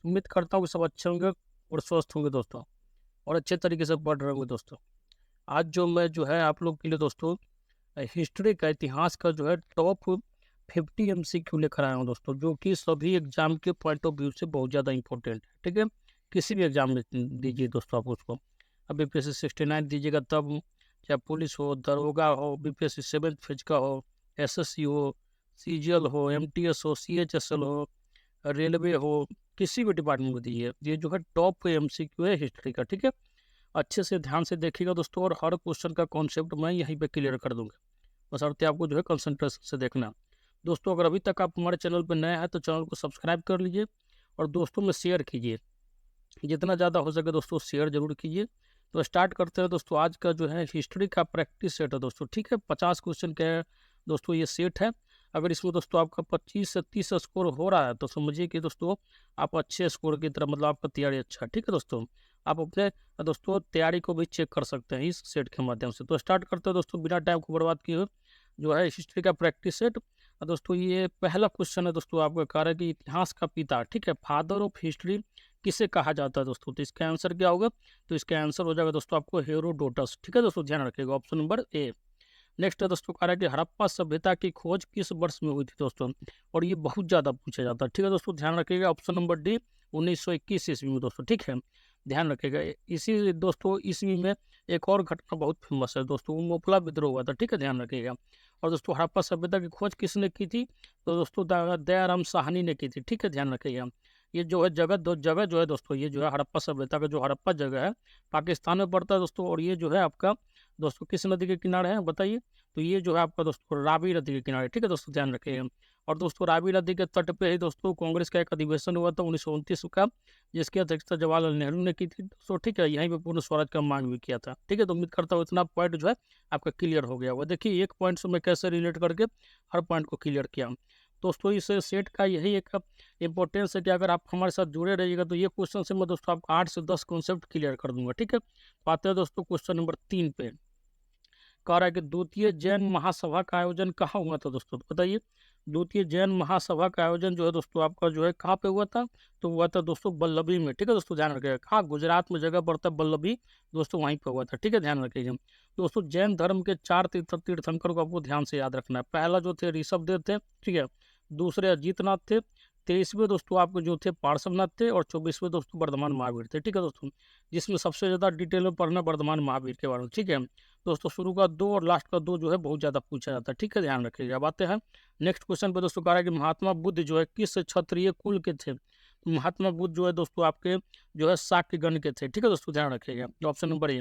उम्मीद करता हूँ कि सब अच्छे होंगे और स्वस्थ होंगे दोस्तों, और अच्छे तरीके से पढ़ रहे होंगे दोस्तों। आज जो मैं जो है आप लोग के लिए दोस्तों हिस्ट्री का, इतिहास का जो है टॉप 50 एमसीक्यू लेकर आया हूँ दोस्तों, जो कि सभी एग्जाम के पॉइंट ऑफ व्यू से बहुत ज़्यादा इंपॉर्टेंट है। ठीक है, किसी भी एग्जाम में दीजिए दोस्तों आप उसको। अब बीपीएससी 69 दीजिएगा तब, चाहे पुलिस हो, दरोगा हो, बीपीएससी 7th फेज का हो, एसएससी हो, सीजीएल हो, एमटीएस हो, सीएचएसएल हो, रेलवे हो, किसी भी डिपार्टमेंट में दीजिए, ये जो है टॉप एमसीक्यू है हिस्ट्री का। ठीक है, अच्छे से ध्यान से देखिएगा दोस्तों, और हर क्वेश्चन का कॉन्सेप्ट मैं यहीं पे क्लियर कर दूंगा, बशर्ते आपको जो है कंसंट्रेशन से देखना। दोस्तों अगर अभी तक आप हमारे चैनल पर नए हैं तो चैनल को सब्सक्राइब कर लीजिए और दोस्तों में शेयर कीजिए, जितना ज़्यादा हो सके दोस्तों शेयर जरूर कीजिए। तो स्टार्ट करते हैं दोस्तों, आज का जो है हिस्ट्री का प्रैक्टिस सेट है दोस्तों। ठीक है, 50 क्वेश्चन का है दोस्तों ये सेट है। अगर इसमें दोस्तों आपका 25 से 30 स्कोर हो रहा है तो समझिए कि दोस्तों आप अच्छे स्कोर की तरफ, मतलब आपका तैयारी अच्छा है। ठीक है दोस्तों, आप अपने दोस्तों तैयारी को भी चेक कर सकते हैं इस सेट के माध्यम से। तो स्टार्ट करते हैं दोस्तों बिना टाइम को बर्बाद किए हुए, जो है हिस्ट्री का प्रैक्टिस सेट। दोस्तों ये पहला क्वेश्चन है दोस्तों, आपका कह रहा है कि इतिहास का पिता, ठीक है, फादर ऑफ हिस्ट्री किसे कहा जाता है दोस्तों। तो इसका आंसर क्या होगा, तो इसका आंसर हो जाएगा दोस्तों आपको हेरोडोटस। ठीक है दोस्तों, ध्यान रखिएगा, ऑप्शन नंबर ए। नेक्स्ट है दोस्तों, कह रहा है कि हड़प्पा सभ्यता की खोज किस वर्ष में हुई थी दोस्तों, और ये बहुत ज़्यादा पूछा जाता है। ठीक है दोस्तों, ध्यान रखिएगा, ऑप्शन नंबर डी 1921 ईस्वी में दोस्तों। ठीक है, ध्यान रखिएगा। इसी दोस्तों ईस्वी में एक और घटना बहुत फेमस है दोस्तों, वो मोपला विद्रोह हुआ था। ठीक है, ध्यान रखिएगा। और दोस्तों हड़प्पा सभ्यता की खोज किसने की थी, तो दोस्तों दयाराम साहनी ने की थी। ठीक है, ध्यान रखिएगा। ये जो है जगह जो है दोस्तों, ये जो है हड़प्पा सभ्यता का जो हड़प्पा जगह है पाकिस्तान में पड़ता है दोस्तों, और ये जो है आपका दोस्तों किस नदी के किनारे है बताइए, तो ये जो है आपका दोस्तों रावी नदी के किनारे। ठीक है दोस्तों, ध्यान रखिएगा। और दोस्तों रावी नदी के तट पे ही दोस्तों कांग्रेस का एक अधिवेशन हुआ था 1929 का, जिसकी अध्यक्षता जवाहरलाल नेहरू ने की थी दोस्तों। ठीक है, यहीं पे पूर्ण स्वराज का मांग भी किया था। ठीक है, तो उम्मीद करता हूँ इतना पॉइंट जो है आपका क्लियर हो गया होगा। देखिए एक पॉइंट से मैं कैसे रिलेट करके हर पॉइंट को क्लियर किया। दोस्तों इस सेट का यही एक इंपॉर्टेंस है कि अगर आप हमारे साथ जुड़े रहिएगा तो ये क्वेश्चन से मैं दोस्तों आपको 8 से 10 कॉन्सेप्ट क्लियर कर दूंगा। ठीक है, तो आते हैं दोस्तों क्वेश्चन नंबर 3 पे। कह रहा है कि द्वितीय जैन महासभा का आयोजन कहाँ हुआ था दोस्तों, तो बताइए। द्वितीय जैन महासभा का आयोजन जो है दोस्तों आपका जो है कहाँ पे हुआ था, तो हुआ था दोस्तों बल्लभी में। ठीक है दोस्तों, ध्यान रखिएगा, कहाँ, गुजरात में जगह पड़ता है बल्लभी दोस्तों, वहीं पे हुआ था। ठीक है, ध्यान रखिएगा। दोस्तों जैन धर्म के 4 तीर्थंकर को आपको ध्यान से याद रखना है। पहला जो थे ऋषभदेव थे, ठीक है, दूसरे अजीतनाथ थे, 23वें दोस्तों आपके जो थे पार्श्वनाथ थे, और 24वें दोस्तों वर्धमान महावीर थे। ठीक है दोस्तों, जिसमें सबसे ज़्यादा डिटेल में पढ़ना वर्धमान महावीर के बारे में। ठीक है दोस्तों, शुरू का 2 और लास्ट का 2 जो है बहुत ज़्यादा पूछा जाता है। ठीक है, ध्यान रखिएगा। अब आते हैं नेक्स्ट क्वेश्चन पे दोस्तों, कह रहा है कि महात्मा बुद्ध जो है किस क्षत्रिय कुल के थे। तो महात्मा बुद्ध जो है दोस्तों आपके जो है शाक्य गण के थे। ठीक है दोस्तों, ध्यान रखिएगा, ऑप्शन नंबर ए।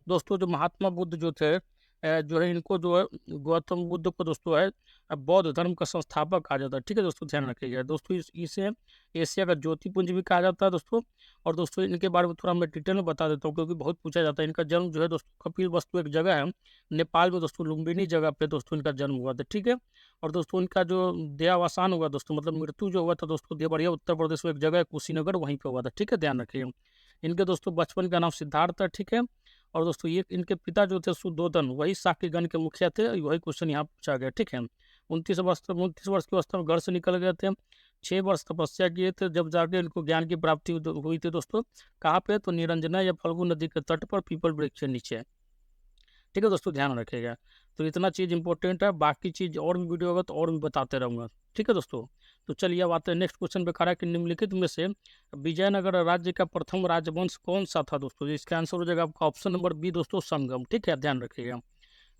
दोस्तों जो महात्मा बुद्ध जो थे जो है इनको जो है गौतम बुद्ध को दोस्तों है बौद्ध धर्म का संस्थापक कहा जाता है। ठीक है दोस्तों, ध्यान रखिएगा। दोस्तों इसे एशिया का ज्योतिपुंज भी कहा जाता है दोस्तों। और दोस्तों इनके बारे में थोड़ा मैं डिटेल में बता देता हूँ, क्योंकि बहुत पूछा जाता है। इनका जन्म जो है दोस्तों कपिल वस्तु एक जगह है नेपाल में दोस्तों, लुम्बिनी जगह पे दोस्तों इनका जन्म हुआ था। ठीक है, और दोस्तों इनका जो देहावसान हुआ दोस्तों, मतलब मृत्यु जो हुआ था दोस्तों, देवरिया उत्तर प्रदेश में एक जगह है कुशीनगर, वहीं पर हुआ था। ठीक है, ध्यान रखिएगा। इनके दोस्तों बचपन का नाम सिद्धार्थ था। ठीक है, और दोस्तों ये इनके पिता जो थे सुद्धोधन, वही शाक्यगण के मुखिया थे। वही क्वेश्चन यहाँ पूछा गया। ठीक है, 29 वर्ष की अवस्था में घर से निकल गए थे, 6 वर्ष तपस्या किए थे, जब जाके इनको ज्ञान की प्राप्ति हुई थी दोस्तों। कहाँ पे, तो निरंजना या फल्गु नदी के तट पर पीपल वृक्ष के नीचे। ठीक है दोस्तों, ध्यान रखिएगा। तो इतना चीज़ इंपॉर्टेंट है, बाकी चीज़ और भी वीडियो होगा तो और भी बताते रहूँगा। ठीक है दोस्तों, तो चलिए अब आते हैं नेक्स्ट क्वेश्चन पे। खड़ा है कि निम्नलिखित में से विजयनगर राज्य का प्रथम राजवंश कौन सा था दोस्तों। इसका आंसर हो जाएगा आपका ऑप्शन नंबर बी दोस्तों, संगम। ठीक है, ध्यान रखिएगा।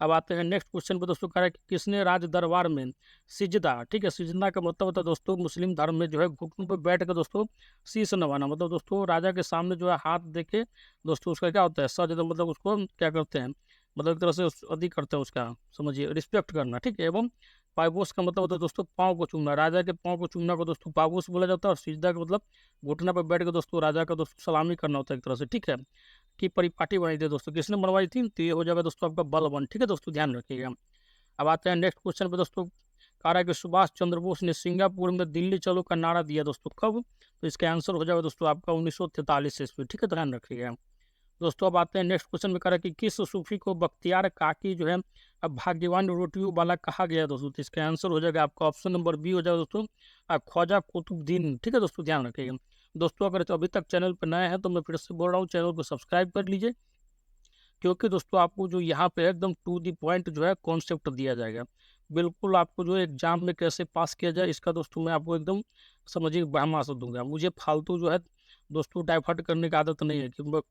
अब आते हैं नेक्स्ट क्वेश्चन पे दोस्तों। कह रहा है कि किसने राज दरबार में सिजदा, ठीक है, सिजदा का मतलब होता है दोस्तों मुस्लिम धर्म में जो है घुटनों पर बैठ कर दोस्तों शीश नवाना, मतलब दोस्तों राजा के सामने जो है हाथ देके दोस्तों उसका क्या होता है सजदा, मतलब उसको क्या करते हैं, मतलब एक तरह से अधिक करते हैं उसका, समझिए रिस्पेक्ट करना। ठीक है, एवं पायबोस का मतलब होता है दोस्तों पाँव को चूमना, राजा के पाँव को चूमना को दोस्तों पायबोस बोला जाता है। और सिजदा का मतलब घुटना पर बैठ कर दोस्तों राजा का दोस्तों सलामी करना होता है एक तरह से। ठीक है, की परिपाटी बनाई थी दोस्तों, किसने बनवाई थी, तो ये हो जाएगा दोस्तों आपका बलबन। ठीक है दोस्तों, ध्यान रखिएगा। अब आते हैं नेक्स्ट क्वेश्चन पे दोस्तों। कह रहा है कि सुभाष चंद्र बोस ने सिंगापुर में दिल्ली चलो का नारा दिया दोस्तों, कब, तो इसका आंसर हो जाएगा दोस्तों आपका 1943 ईस्वी। ठीक है, ध्यान रखिएगा। दोस्तों अब आते हैं नेक्स्ट क्वेश्चन में। कह रहा है कि किस सूफी को बख्तियार काकी जो है अब भाग्यवान रोटियों वाला कहा गया दोस्तों, तो इसका आंसर हो जाएगा आपका ऑप्शन नंबर बी हो जाएगा दोस्तों ख्वाजा कुतुबुद्दीन। ठीक है दोस्तों, ध्यान रखिएगा। दोस्तों अगर अभी तक चैनल पर नए हैं तो मैं फिर से बोल रहा हूँ, चैनल को सब्सक्राइब कर लीजिए, क्योंकि दोस्तों आपको जो यहाँ पे एकदम टू दी पॉइंट जो है कॉन्सेप्ट दिया जाएगा। बिल्कुल आपको जो एग्जाम में कैसे पास किया जाए इसका दोस्तों मैं आपको एकदम समझिए ब्रह्मास्त्र दूंगा। मुझे फालतू जो है दोस्तों डाइवर्ट करने की आदत नहीं है कि मैं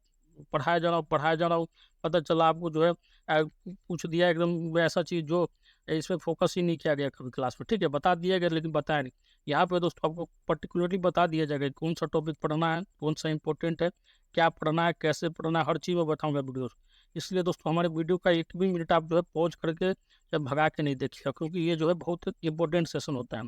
पढ़ाया जा रहा हूँ, पता चला आपको जो है पूछ दिया एकदम ऐसा चीज़ जो इसमें फोकस ही नहीं किया गया कभी क्लास में, ठीक है, बता दिया गया लेकिन बताया नहीं। यहाँ पे दोस्तों आपको पर्टिकुलरली बता दिया जाएगा कि कौन सा टॉपिक पढ़ना है, कौन सा इंपॉर्टेंट है, क्या पढ़ना है, कैसे पढ़ना है, हर चीज़ में बताऊँगा वीडियो। इसलिए दोस्तों हमारे वीडियो का एक भी मिनट आप जो है पॉज करके जब भगा के नहीं देखिएगा, क्योंकि ये जो है बहुत इंपॉर्टेंट सेशन होता है।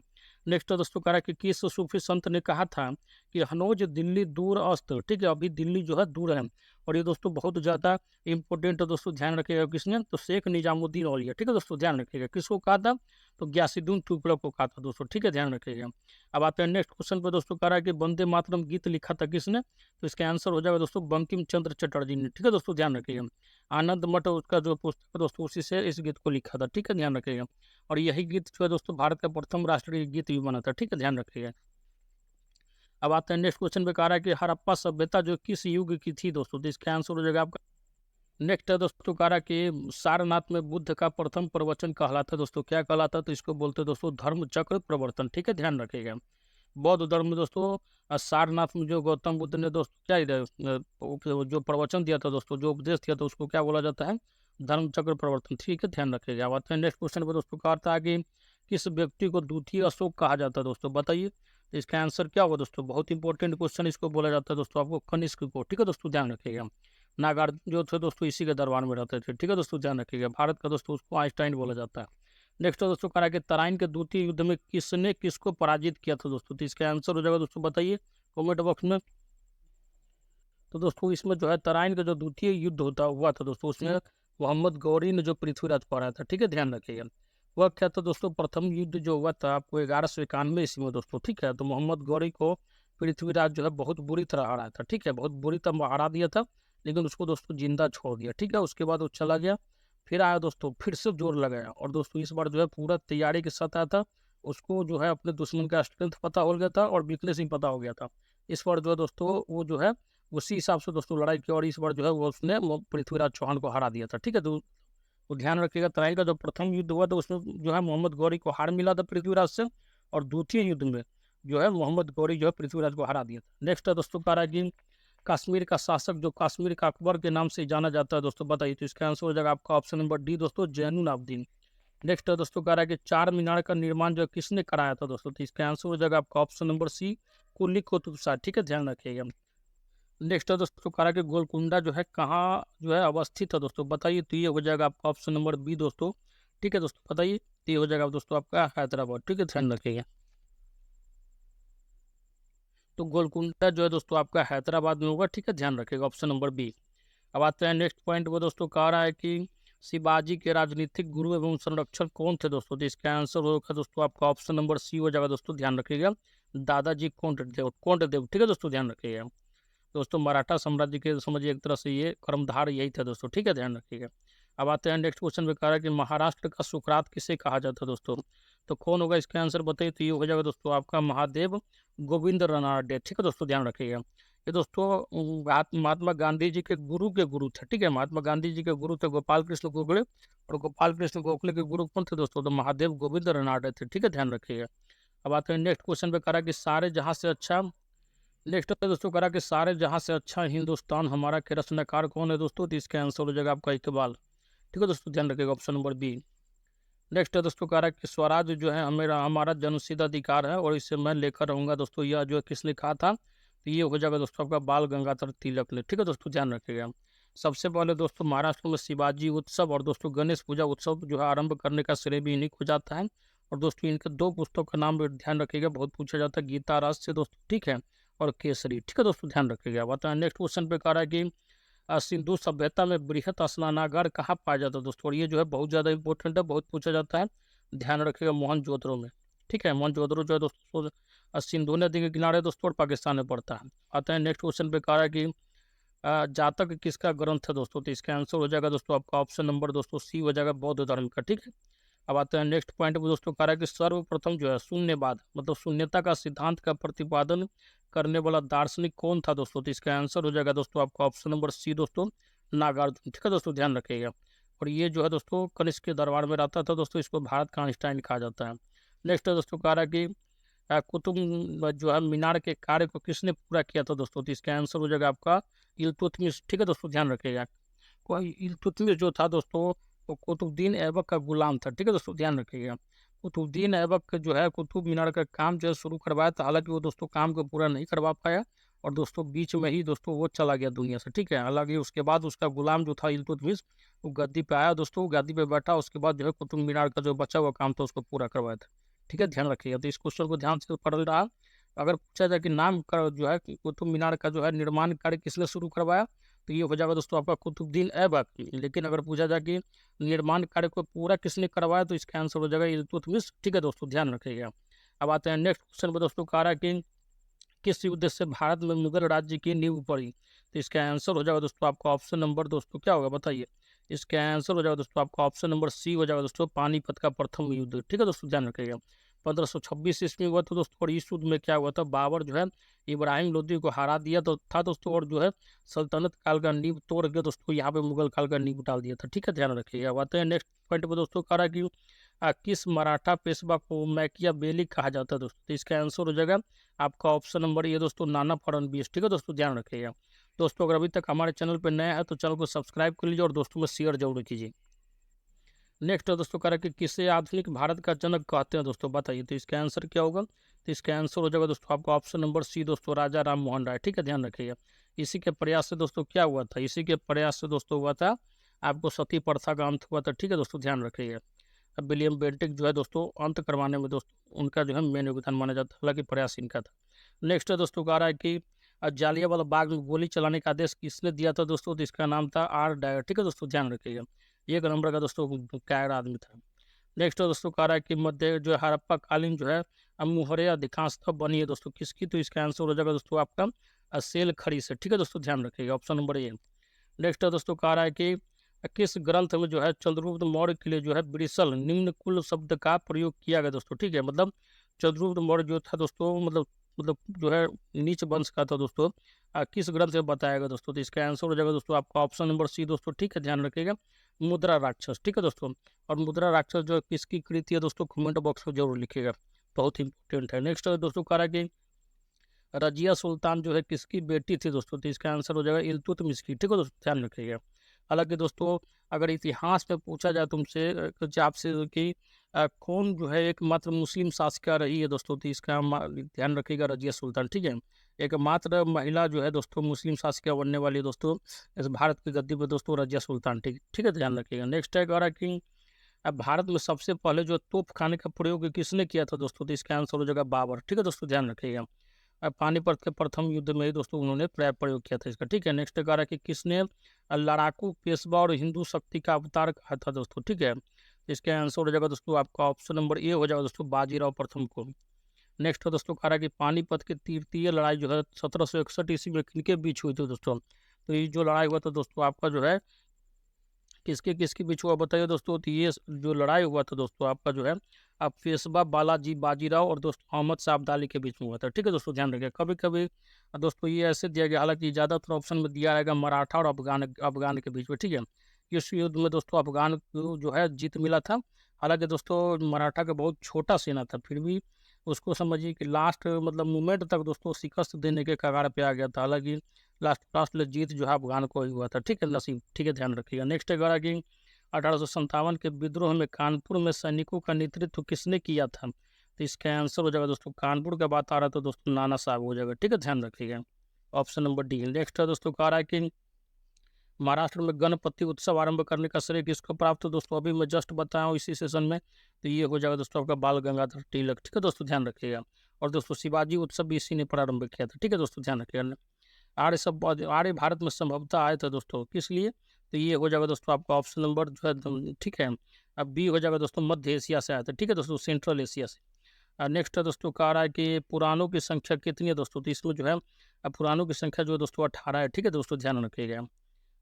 नेक्स्ट दोस्तों कह रहा है कि किस सूफी संत ने कहा था कि हनोज दिल्ली दूर अस्त, ठीक है, अभी दिल्ली जो है दूर है। और ये दोस्तों बहुत ज़्यादा इंपॉर्टेंट है दोस्तों, ध्यान रखिएगा किसने, तो शेख निजामुद्दीन औलिया, ठीक है दोस्तों ध्यान रखिएगा। किसको कहा था, तो ग्यासुद्दीन तुगलक को कहा था दोस्तों, ठीक है ध्यान रखिएगा। अब आते हैं नेक्स्ट क्वेश्चन पर दोस्तों, कह रहा है कि वंदे मातरम गीत लिखा था किसने, तो इसका आंसर हो जाएगा दोस्तों बंकिम चंद्र चटर्जी ने, ठीक है दोस्तों ध्यान रखिएगा। आनंद मठ उसका जो पुस्तक है दोस्तों उसी से इस गीत को लिखा था, ठीक है ध्यान रखिएगा। और यही गीत जो है दोस्तों भारत का प्रथम राष्ट्रीय गीत भी बना था, ठीक है ध्यान रखिएगा। अब आते हैं नेक्स्ट क्वेश्चन पे, कह रहा है कि हड़प्पा सभ्यता जो किस युग की थी दोस्तों, तो इसका आंसर हो जाएगा आपका। नेक्स्ट है दोस्तों, कह रहा है कि सारनाथ में बुद्ध का प्रथम प्रवचन कहलाता है दोस्तों, क्या कहलाता है, तो इसको बोलते हैं दोस्तों धर्म चक्र प्रवर्तन, ठीक है ध्यान रखिएगा। बौद्ध धर्म में दोस्तों सारनाथ में जो गौतम बुद्ध ने दोस्तों जो प्रवचन दिया था दोस्तों, जो उपदेश दिया था उसको क्या बोला जाता है, धर्म चक्र प्रवर्तन, ठीक है ध्यान रखिएगा। आते हैं नेक्स्ट क्वेश्चन पर दोस्तों, कहा था कि किस व्यक्ति को द्वितीय अशोक कहा जाता है दोस्तों, बताइए, तो इसका आंसर क्या होगा दोस्तों, बहुत इंपॉर्टेंट क्वेश्चन, इसको बोला जाता है दोस्तों आपको कनिष्क को, ठीक है दोस्तों ध्यान रखिएगा। नागार्जुन जो थे दोस्तों इसी के दरबार में रहते थे, ठीक है दोस्तों ध्यान रखिएगा। भारत का दोस्तों उसको आइंस्टाइन बोला जाता है। नेक्स्ट दोस्तों कह रहा है कि तराइन के द्वितीय युद्ध में किसने किसको पराजित किया था दोस्तों, तो इसका आंसर हो जाएगा दोस्तों, बताइए कमेंट बॉक्स में। तो दोस्तों इसमें जो है तराइन का जो द्वितीय युद्ध हुआ था दोस्तों, उसमें मोहम्मद गौरी ने जो पृथ्वीराज को हराया था, ठीक है ध्यान रखिएगा। वह क्या था दोस्तों, प्रथम युद्ध जो हुआ था आपको 1191 ईस्वी में दोस्तों, ठीक है, तो मोहम्मद गौरी को पृथ्वीराज जो है बहुत बुरी तरह हराया था, ठीक है, बहुत बुरी तरह हरा दिया था, लेकिन उसको दोस्तों जिंदा छोड़ दिया, ठीक है। उसके बाद वो चला गया, फिर आया दोस्तों, फिर से जोर लगाया, और दोस्तों इस बार जो है पूरा तैयारी के साथ आया था। उसको जो है अपने दुश्मन का स्ट्रेंथ पता हो गया था और वीकनेस ही पता हो गया था। इस बार जो है दोस्तों वो जो है उसी हिसाब से दोस्तों लड़ाई की, और इस बार जो है वो उसने पृथ्वीराज चौहान को हरा दिया था, ठीक है। तो ध्यान रखिएगा, तराइन का जो प्रथम युद्ध हुआ था उसमें जो है मोहम्मद गौरी को हार मिला था पृथ्वीराज से, और द्वितीय युद्ध में जो है मोहम्मद गौरी जो है पृथ्वीराज को हरा दिया था। नेक्स्ट है दोस्तों कह रहा है कि कश्मीर का शासक जो कश्मीर का अकबर के नाम से जाना जाता है दोस्तों, बताइए, तो इसका आंसर हो जाएगा आपका ऑप्शन नंबर डी दोस्तों, जैनुल आबदीन। नेक्स्ट है दोस्तों कह रहा है कि चार मीनार का निर्माण जो किसने कराया था दोस्तों, तो इसका आंसर हो जाएगा आपका ऑप्शन नंबर सी, कुली कुतुब शाह, ठीक है ध्यान रखिएगा। नेक्स्ट है दोस्तों कह रहा है कि गोलकुंडा जो है कहाँ जो है अवस्थित है दोस्तों, बताइए, तो ये हो जाएगा आपका ऑप्शन नंबर बी दोस्तों, ठीक है दोस्तों बताइए, तो ये हो जाएगा दोस्तों आपका हैदराबाद, ठीक है ध्यान रखिएगा। तो गोलकुंडा जो है दोस्तों आपका हैदराबाद में होगा, ठीक है ध्यान रखिएगा, ऑप्शन नंबर बी। अब आते हैं नेक्स्ट पॉइंट वो दोस्तों, कह रहा है कि शिवाजी के राजनीतिक गुरु एवं संरक्षक कौन थे दोस्तों, तो इसका आंसर होगा दोस्तों आपका ऑप्शन नंबर सी हो जाएगा दोस्तों, ध्यान रखिएगा, दादाजी कोंडदेव, ठीक है दोस्तों ध्यान रखिएगा। दोस्तों मराठा साम्राज्य के समझिए एक तरह से ये कर्मधार यही था दोस्तों, ठीक है ध्यान रखिएगा। अब आते हैं नेक्स्ट क्वेश्चन पे, कह रहा है कि महाराष्ट्र का सुकरात किसे कहा जाता है दोस्तों, तो कौन होगा, इसका आंसर बताइए, तो ये हो जाएगा दोस्तों आपका महादेव गोविंद रनाडे, ठीक है दोस्तों ध्यान रखिएगा। ये दोस्तों महात्मा गांधी जी के गुरु थे, ठीक है, महात्मा गांधी जी के गुरु थे गोपाल कृष्ण गोखले, और गोपाल कृष्ण गोखले के गुरु कौन थे दोस्तों, तो महादेव गोविंद रनाडे थे, ठीक है ध्यान रखिएगा। अब आते हैं नेक्स्ट क्वेश्चन पे, कह रहा है कि सारे जहाँ से अच्छा, नेक्स्ट है दोस्तों कह रहा है कि सारे जहाँ से अच्छा हिंदुस्तान हमारा के रचनाकार कौन है दोस्तों, तो इसका आंसर हो जाएगा आपका इकबाल, ठीक है दोस्तों ध्यान रखिएगा, ऑप्शन नंबर बी। नेक्स्ट है दोस्तों कह रहा है कि स्वराज जो है हमारा जन्मसिद्ध अधिकार है और इसे मैं लेकर रहूंगा दोस्तों, यह जो है किसने कहा था, तो ये हो जाएगा दोस्तों आपका बाल गंगाधर तिलक ने, ठीक है दोस्तों ध्यान रखिएगा। सबसे पहले दोस्तों महाराष्ट्र में शिवाजी उत्सव और दोस्तों गणेश पूजा उत्सव जो है आरंभ करने का श्रेय भी इन्हीं को जाता है। और दोस्तों इनके दो पुस्तकों का नाम भी ध्यान रखिएगा, बहुत पूछा जाता है, गीता रहस्य दोस्तों, ठीक है, और केसरी, ठीक है दोस्तों ध्यान रखिएगा। बताएं नेक्स्ट क्वेश्चन पे, कह रहा है कि सिंधु सभ्यता में बृहत स्नानागार कहाँ पाया जाता है दोस्तों, और ये जो है बहुत ज़्यादा इंपॉर्टेंट है, बहुत पूछा जाता है, ध्यान रखिएगा, मोहनजोदड़ो में, ठीक है, मोहनजोदड़ो जो है दोस्तों सिंधु नदी के किनारे दोस्तों और पाकिस्तान में पड़ता है। आते हैं नेक्स्ट क्वेश्चन पे, कह रहा है कि जातक किसका ग्रंथ है दोस्तों, तो इसका आंसर हो जाएगा दोस्तों आपका ऑप्शन नंबर दोस्तों सी हो जाएगा, बौद्ध धर्म का, ठीक है। अब आते हैं नेक्स्ट पॉइंट में दोस्तों, कह रहा है कि सर्वप्रथम जो है शून्यवाद मतलब शून्यता का सिद्धांत का प्रतिपादन करने वाला दार्शनिक कौन था दोस्तों? तो इसका आंसर हो जाएगा दोस्तों आपका ऑप्शन नंबर सी दोस्तों, नागार्जुन। ठीक है दोस्तों, ध्यान रखिएगा। और ये जो है दोस्तों कनिष्क के दरबार में रहता था दोस्तों, इसको भारत का आइंस्टाइन कहा जाता है। नेक्स्ट है दोस्तों, कह रहा है कि कुतुब जो है मीनार के कार्य को किसने पूरा किया था दोस्तों? तो इसका आंसर हो जाएगा आपका इल्तुतमिश। ठीक है दोस्तों, ध्यान रखिएगा। कोई इल्तुतमिश जो था दोस्तों वो कुतुबुद्दीन ऐबक का गुलाम था। ठीक है दोस्तों, ध्यान रखिएगा। कुतुबुद्दीन ऐबक जो है कुतुब मीनार का काम जो है शुरू करवाया था, हालांकि वो दोस्तों काम को पूरा नहीं करवा पाया और दोस्तों बीच में ही दोस्तों वो चला गया दुनिया से। ठीक है, हालांकि उसके बाद उसका गुलाम जो था इल्तुतमिश, वो गद्दी पे आया दोस्तों, वो गद्दी पे बैठा, उसके बाद जो है कुतुब मीनार का जो बचा हुआ काम था उसको पूरा करवाया था। ठीक है, ध्यान रखिएगा। तो इस क्वेश्चन को ध्यान से पढ़ रहा। अगर पूछा जाए कि नाम का जो है कुतुब मीनार का जो है निर्माण कार्य किसने शुरू करवाया, तो ये हो जाएगा दोस्तों आपका कुतुबुद्दीन ऐबक। लेकिन अगर पूछा जाए कि निर्माण कार्य को पूरा किसने करवाया, तो इसका आंसर हो जाएगा इल्तुतमिश। ठीक है दोस्तों, ध्यान रखिएगा। अब आते हैं नेक्स्ट क्वेश्चन में दोस्तों, कह रहा है कि किस युद्ध से भारत में मुगल राज्य की नींव पड़ी? तो इसका आंसर हो जाएगा दोस्तों आपका ऑप्शन नंबर दोस्तों क्या होगा बताइए? इसका आंसर हो जाएगा दोस्तों आपका ऑप्शन नंबर सी हो जाएगा दोस्तों, पानीपत का प्रथम युद्ध। ठीक है दोस्तों, ध्यान रखिएगा। 1526 ईस्वी में हुआ था दोस्तों, और इस युद्ध में क्या हुआ था, बाबर जो है इब्राहिम लोदी को हरा दिया तो था दोस्तों, और जो है सल्तनत काल का नींव तोड़ के दोस्तों यहाँ पे मुगल काल का नींव डाल दिया था। ठीक है, ध्यान रखिएगा। अब आते हैं नेक्स्ट पॉइंट पे दोस्तों, कह रहा है कि किस मराठा पेशवा को मैकियावेली कहा जाता है दोस्तों? तो इसका आंसर हो जाएगा आपका ऑप्शन नंबर ये दोस्तों, नाना फडणवीस। ठीक है दोस्तों, ध्यान रखिएगा। दोस्तों अगर अभी तक हमारे चैनल पर नया है तो चैनल को सब्सक्राइब कर लीजिए और दोस्तों में शेयर जरूर कीजिए। नेक्स्ट है दोस्तों, कह रहा है कि किसे आधुनिक भारत का जनक कहते हैं दोस्तों, बताइए। तो इसका आंसर क्या होगा? तो इसका आंसर हो जाएगा दोस्तों आपका ऑप्शन नंबर सी दोस्तों, राजा राम मोहन राय। ठीक है, ध्यान रखिएगा। इसी के प्रयास से दोस्तों क्या हुआ था, इसी के प्रयास से दोस्तों हुआ था आपको सती प्रथा का अंत हुआ था। ठीक है दोस्तों, ध्यान रखिएगा। अब विलियम बेंटिक जो है दोस्तों अंत करवाने में दोस्तों उनका जो है मेन योगदान माना जाता है, हालांकि प्रयास इनका था। नेक्स्ट है दोस्तों, कह रहा है कि जालियांवाला बाग में गोली चलाने का आदेश किसने दिया था दोस्तों? तो इसका नाम था आर डायर। ठीक है दोस्तों, ध्यान रखिएगा। एक नंबर का दोस्तों कैड आदमी था। नेक्स्ट है दोस्तों, कह रहा है कि मध्य जो है हड़प्पा कालीन जो है मुहरे अधिकांश तब बनी है दोस्तों किसकी? तो इसका आंसर हो जाएगा दोस्तों आपका सेल खड़ी से। ठीक है दोस्तों, ध्यान रखिएगा, ऑप्शन नंबर ए। नेक्स्ट है दोस्तों, कह रहा है कि किस ग्रंथ में जो है चंद्रगुप्त मौर्य के लिए जो है ब्रिसल निम्न कुल शब्द का प्रयोग किया गया दोस्तों? ठीक है, मतलब चंद्रगुप्त मौर्य जो था दोस्तों मतलब जो है नीच वंश का था दोस्तों, किस ग्रंथ में बताया गया दोस्तों? तो इसका आंसर हो जाएगा दोस्तों आपका ऑप्शन नंबर सी दोस्तों। ठीक है, ध्यान रखिएगा, मुद्रा राक्षस। ठीक है दोस्तों, और मुद्रा राक्षस जो किसकी कृति है दोस्तों, कमेंट बॉक्स में जरूर लिखिएगा, बहुत इंपॉर्टेंट है। नेक्स्ट दोस्तों, कह रहा है कि रजिया सुल्तान जो है किसकी बेटी थी दोस्तों? तो इसका आंसर हो जाएगा इल्तुतमिश की। ठीक है दोस्तों, ध्यान रखिएगा। हालांकि दोस्तों अगर इतिहास में पूछा जाए तुमसे कुछ आपसे कि कौन जो है एकमात्र मुस्लिम शासिका रही है दोस्तों, तो इसका ध्यान रखिएगा, रजिया सुल्तान। ठीक है, एकमात्र महिला जो है दोस्तों मुस्लिम शासिका बनने वाली है दोस्तों इस भारत की गद्दी पर दोस्तों, रजिया सुल्तान। ठीक है, ध्यान रखिएगा। नेक्स्ट है कह रहा है कि भारत में सबसे पहले जो तोप खाने का प्रयोग किसने किया था दोस्तों? तो इसका आंसर हो जाएगा बाबर। ठीक है दोस्तों, ध्यान रखिएगा। पानीपत के प्रथम युद्ध में ही दोस्तों उन्होंने प्रयोग किया था इसका। ठीक है, नेक्स्ट कह रहा है कि किसने लड़ाकू पेशवा और हिंदू शक्ति का अवतार कहा था दोस्तों? ठीक है, इसका आंसर हो जाएगा दोस्तों आपका ऑप्शन नंबर ए हो जाएगा दोस्तों, बाजीराव प्रथम को। नेक्स्ट दोस्तों कह रहा है कि पानीपत की तृतीय लड़ाई जो है 1761 ईस्वी में किनके बीच हुई थी दोस्तों? तो ये जो लड़ाई हुआ था दोस्तों आपका जो है किसके किसके बीच हुआ बताइए दोस्तों? तो ये जो लड़ाई हुआ था दोस्तों आपका जो है अब पेशवा बालाजी बाजीराव और दोस्तों अहमद शाह अब्दाली के बीच में हुआ था। ठीक है दोस्तों, ध्यान रखिए। कभी कभी दोस्तों ये ऐसे दिया गया, हालांकि ज़्यादातर ऑप्शन में दिया रहेगा मराठा और अफगान अफगान के बीच में। ठीक है, इस युद्ध में दोस्तों अफगान को जो है जीत मिला था। हालांकि दोस्तों मराठा का बहुत छोटा सेना था, फिर भी उसको समझिए कि लास्ट मतलब मोमेंट तक दोस्तों शिकस्त देने के कगार पे आ गया था। हालांकि लास्ट जीत जो है अफगान को ही हुआ था। ठीक है, नसीब। ठीक है, ध्यान रखिएगा। नेक्स्ट है कि 1857 के विद्रोह में कानपुर में सैनिकों का नेतृत्व किसने किया था? तो इसका आंसर हो जाएगा दोस्तों, कानपुर का बात आ रहा था दोस्तों, नाना साहब हो जाएगा। ठीक है, ध्यान रखिएगा, ऑप्शन नंबर डी। नेक्स्ट है दोस्तों, कह रहा है कि महाराष्ट्र में गणपति उत्सव आरंभ करने का श्रेय किसको प्राप्त है दोस्तों? अभी मैं जस्ट बताया हूँ इसी सेशन में, तो ये हो जाएगा दोस्तों आपका बाल गंगाधर तिलक। ठीक है दोस्तों, ध्यान रखिएगा। और दोस्तों शिवाजी उत्सव भी इसी ने प्रारंभ किया था। ठीक है दोस्तों, ध्यान रखिएगा। आर्य भारत में संभवतः आए थे दोस्तों, किस लिए? तो ये हो जाएगा दोस्तों आपका ऑप्शन नंबर जो है ठीक है, अब बी हो जाएगा दोस्तों, मध्य एशिया से आया था। ठीक है दोस्तों, सेंट्रल एशिया से। नेक्स्ट है दोस्तों, कह रहा है कि पुराणों की संख्या कितनी है दोस्तों? तो इसमें जो है पुराणों की संख्या जो है दोस्तों 18 है। ठीक है दोस्तों, ध्यान रखिएगा।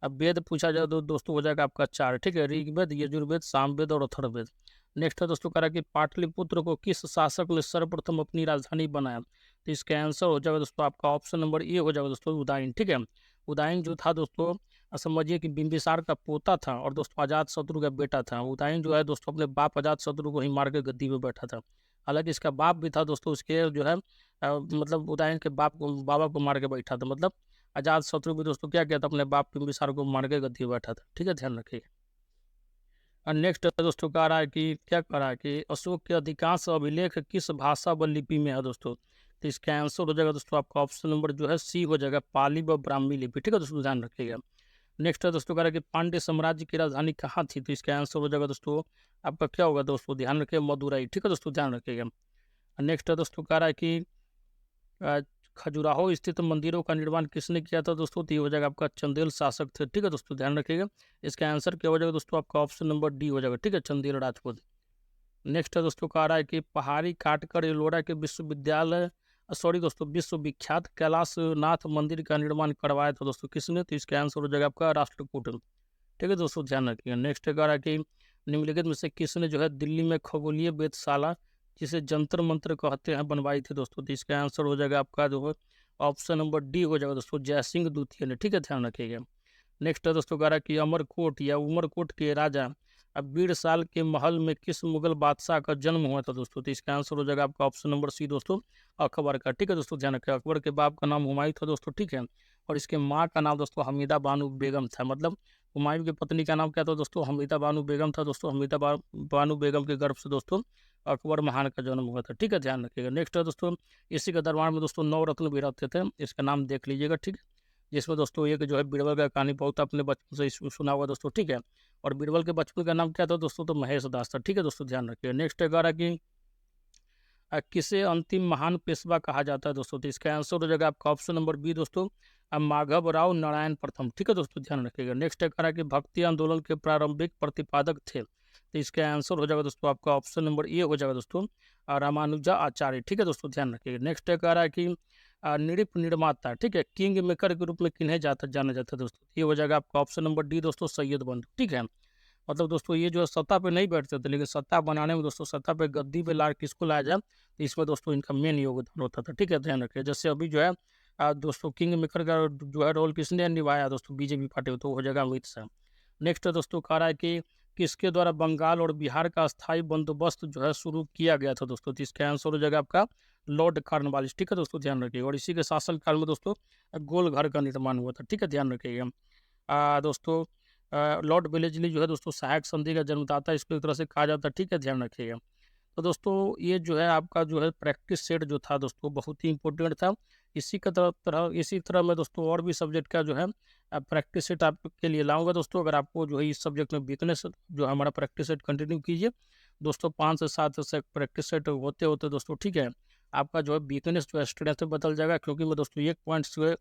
अब वेद पूछा जाए तो दोस्तों हो जाएगा आपका 4। ठीक है, ऋग्वेद, यजुर्वेद, सामवेद और अथर्ववेद। नेक्स्ट है दोस्तों कह रहा है कि पाटलिपुत्र को किस शासक ने सर्वप्रथम अपनी राजधानी बनाया? तो इसका आंसर हो जाएगा दोस्तों आपका ऑप्शन नंबर ए हो जाएगा दोस्तों उदयन। ठीक है, उदयन जो था दोस्तों समझिए कि बिंबिसार का पोता था और दोस्तों अजात शत्रु का बेटा था। उदयन जो है दोस्तों अपने बाप अजात शत्रु को ही मार के गद्दी पे बैठा था। हालांकि इसका बाप भी था दोस्तों, उसके जो है मतलब उदयन के बाबा को मार के बैठा था। मतलब अजात शत्रु भी दोस्तों क्या किया था, अपने बाप बिंबिसार को मार के गद्दी पे बैठा था। ठीक है, ध्यान रखिए। और नेक्स्ट दोस्तों कह रहा है कि क्या कह रहा है कि अशोक के अधिकांश अभिलेख किस भाषा व लिपि में है दोस्तों? तो इसका आंसर हो जाएगा दोस्तों आपका ऑप्शन नंबर जो है सी हो जाएगा, पाली व ब्राह्मी लिपि। ठीक है दोस्तों, ध्यान रखिएगा। नेक्स्ट है दोस्तों कह रहा है कि पांड्य साम्राज्य की राजधानी कहाँ थी? तो इसका आंसर हो जाएगा दोस्तों आपका क्या होगा दोस्तों, ध्यान रखिए, मदुरई। ठीक है दोस्तों, ध्यान रखिएगा। नेक्स्ट है दोस्तों कह रहा है कि अ, खजुराहो स्थित मंदिरों का निर्माण किसने किया था दोस्तों? तो ये हो जाएगा आपका चंदेल शासक थे। ठीक है दोस्तों, ध्यान रखिएगा। इसका आंसर क्या हो जाएगा दोस्तों आपका ऑप्शन नंबर डी हो जाएगा। ठीक है, चंदेल राजपूत। नेक्स्ट है दोस्तों कह रहा है कि पहाड़ी काटकर एलोरा के विश्वविद्यालय सॉरी दोस्तों विश्वविख्यात कैलाश नाथ मंदिर का निर्माण करवाया था दोस्तों किसने? तो इसका आंसर हो जाएगा आपका राष्ट्रकूट। ठीक है दोस्तों, ध्यान रखिएगा। नेक्स्ट कह रहा है कि निम्नलिखित में से किसने जो है दिल्ली में खगोलीय वेधशाला जिसे जंतर मंत्र कहते हैं बनवाई थी दोस्तों? तो इसका आंसर हो जाएगा आपका जो है ऑप्शन नंबर डी हो जाएगा दोस्तों, जयसिंह द्वितीय ने। ठीक है, ध्यान रखिएगा। नेक्स्ट है दोस्तों कह रहा है कि अमरकोट या उमरकोट के राजा अब बीरसाल के महल में किस मुगल बादशाह का जन्म हुआ था दोस्तों? तो इसका आंसर हो जाएगा आपका ऑप्शन नंबर सी दोस्तों, अकबर का। ठीक है दोस्तों, ध्यान रखिए। अकबर के बाप का नाम हुमायूं था दोस्तों। ठीक है, और इसके माँ का नाम दोस्तों हमीदा बानो बेगम था। मतलब हुमायूं की पत्नी का नाम क्या था दोस्तों? हमीदा बानो बेगम था दोस्तों। हमीदा बानो बेगम के गर्भ से दोस्तों अकबर महान का जन्म हुआ था। ठीक है, ध्यान रखिएगा। नेक्स्ट है दोस्तों इसी के दरबार में दोस्तों 9 रत्न भी रहते थे, इसका नाम देख लीजिएगा। ठीक है, जिसमें दोस्तों एक जो है बीरबल का कहानी बहुत अपने बचपन से सुना हुआ दोस्तों। ठीक है, और बीरबल के बचपन का नाम क्या था दोस्तों? तो महेश दास था। ठीक है दोस्तों, ध्यान रखिए। नेक्स्ट है कि किसे अंतिम महान पेशवा कहा जाता है दोस्तों? तो इसका आंसर हो जाएगा आपका ऑप्शन नंबर बी दोस्तों, माधव राव नारायण प्रथम। ठीक है दोस्तों, ध्यान रखिएगा। नेक्स्ट है कि भक्ति आंदोलन के प्रारंभिक प्रतिपादक थे। तो इसका आंसर हो जाएगा दोस्तों आपका ऑप्शन नंबर ए हो जाएगा दोस्तों, रामानुजा आचार्य। ठीक है दोस्तों, ध्यान रखिएगा। नेक्स्ट है कि नृप निर्माता, ठीक है, किंग मेकर के रूप में किन्हें जाना जाता है दोस्तों? ये हो जाएगा आपका ऑप्शन नंबर डी दोस्तों, सैयद बंधु। ठीक है, मतलब दोस्तों ये जो है सत्ता पे नहीं बैठते थे, लेकिन सत्ता बनाने में दोस्तों सत्ता पे गद्दी पे ला किसको लाया जाए, तो इसमें दोस्तों इनका मेन योगदान होता था। ठीक है, ध्यान रखिए। जैसे अभी जो है दोस्तों किंग मेकर का जो है रोल किसने निभाया दोस्तों? बीजेपी पार्टी, तो हो जाएगा अमित शाह। नेक्स्ट दोस्तों कह रहा है कि किसके द्वारा बंगाल और बिहार का स्थायी बंदोबस्त जो है शुरू किया गया था दोस्तों? तो इसका आंसर हो जाएगा आपका लॉर्ड कॉर्नवालिस। ठीक है दोस्तों, ध्यान रखिएगा। और इसी के शासनकाल में दोस्तों गोल घर का निर्माण हुआ था। ठीक है, ध्यान रखिएगा। दोस्तों लॉर्ड वेलेस्ली जो है दोस्तों सहायक संधि का जन्मदाता इसको एक तरह से कहा जाता है। ठीक है, ध्यान रखिएगा। तो दोस्तों ये जो है आपका जो है प्रैक्टिस सेट जो था दोस्तों बहुत ही इंपॉर्टेंट था। इसी तरह मैं दोस्तों और भी सब्जेक्ट का जो है प्रैक्टिस सेट आपके लिए लाऊंगा दोस्तों। अगर आपको जो है इस सब्जेक्ट में वीकनेस जो है हमारा प्रैक्टिस सेट कंटिन्यू कीजिए दोस्तों। 5 से 7 से प्रैक्टिस सेट होते होते दोस्तों ठीक है आपका जो है वीकनेस जो है स्ट्रेंथ में बदल जाएगा, क्योंकि मैं दोस्तों एक पॉइंट से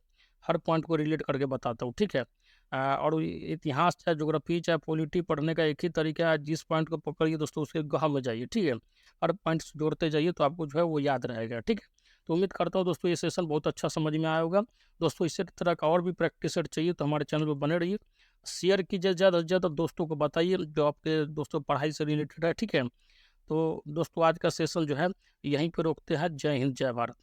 हर पॉइंट को रिलेट करके बताता हूँ। ठीक है, और इतिहास चाहे ज्योग्राफी चाहे पॉलिटी पढ़ने का एक ही तरीका है, जिस पॉइंट को पकड़िए दोस्तों उसके गह में जाइए। ठीक है, हर पॉइंट जोड़ते जाइए तो आपको जो है वो याद रहेगा। ठीक है, तो उम्मीद करता हूँ दोस्तों ये सेशन बहुत अच्छा समझ में आया होगा। दोस्तों इसी तरह का और भी प्रैक्टिस सेट चाहिए तो हमारे चैनल पर बने रहिए, शेयर कीजिए ज़्यादा से ज़्यादा, दोस्तों को बताइए जो आपके दोस्तों पढ़ाई से रिलेटेड है। ठीक है, तो दोस्तों आज का सेशन जो है यहीं पर रोकते हैं। जय हिंद, जय भारत।